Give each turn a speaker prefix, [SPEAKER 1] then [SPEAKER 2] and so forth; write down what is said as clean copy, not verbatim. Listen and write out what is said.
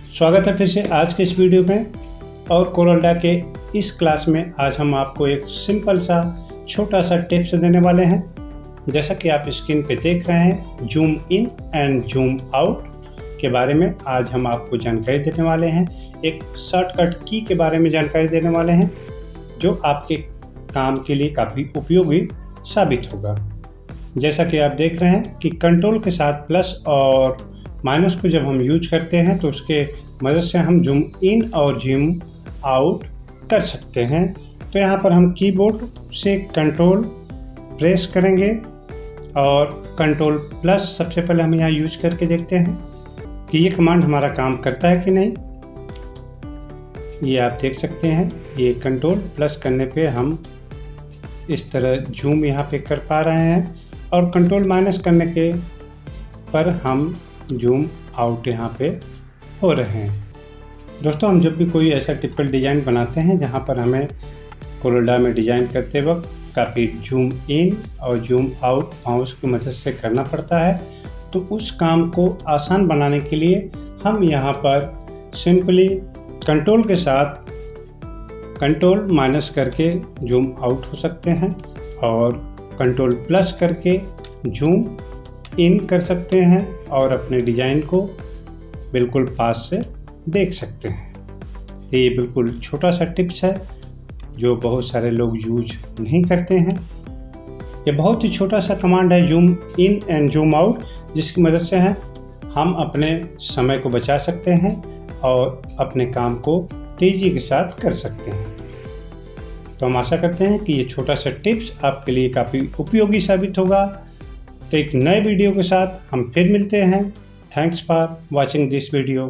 [SPEAKER 1] स्वागत है फिर से आज के इस वीडियो में। और कोरलड्रॉ के इस क्लास में आज हम आपको एक सिंपल सा छोटा सा टिप्स देने वाले हैं। जैसा कि आप स्क्रीन पे देख रहे हैं, zoom in and zoom out के बारे में आज हम आपको जानकारी देने वाले हैं। एक शॉर्टकट की के बारे में जानकारी देने वाले हैं जो आपके काम के लिए काफ़ी उपयोगी साबित होगा। जैसा कि आप देख रहे हैं कि कंट्रोल के साथ प्लस और माइनस को जब हम यूज करते हैं तो उसके मदद से हम जूम इन और जूम आउट कर सकते हैं। तो यहाँ पर हम कीबोर्ड से कंट्रोल प्रेस करेंगे और कंट्रोल प्लस सबसे पहले हम यहाँ यूज करके देखते हैं कि ये कमांड हमारा काम करता है कि नहीं। ये आप देख सकते हैं, ये कंट्रोल प्लस करने पे हम इस तरह जूम यहाँ पे कर पा रहे हैं और कंट्रोल माइनस करने के पर हम जूम आउट यहाँ पे हो रहे हैं। दोस्तों, हम जब भी कोई ऐसा टिपिकल डिज़ाइन बनाते हैं जहाँ पर हमें कोरलड्रॉ में डिज़ाइन करते वक्त काफ़ी जूम इन और जूम आउट माउस की मदद से करना पड़ता है, तो उस काम को आसान बनाने के लिए हम यहाँ पर सिंपली कंट्रोल के साथ कंट्रोल माइनस करके जूम आउट हो सकते हैं और कंट्रोल प्लस करके जूम इन कर सकते हैं और अपने डिज़ाइन को बिल्कुल पास से देख सकते हैं। तो ये बिल्कुल छोटा सा टिप्स है जो बहुत सारे लोग यूज नहीं करते हैं। ये बहुत ही छोटा सा कमांड है zoom in and zoom out, जिसकी मदद से हम अपने समय को बचा सकते हैं और अपने काम को तेज़ी के साथ कर सकते हैं। तो हम आशा करते हैं कि ये छोटा सा टिप्स आपके लिए काफ़ी उपयोगी साबित होगा। तो एक नए वीडियो के साथ हम फिर मिलते हैं। Thanks for watching this video.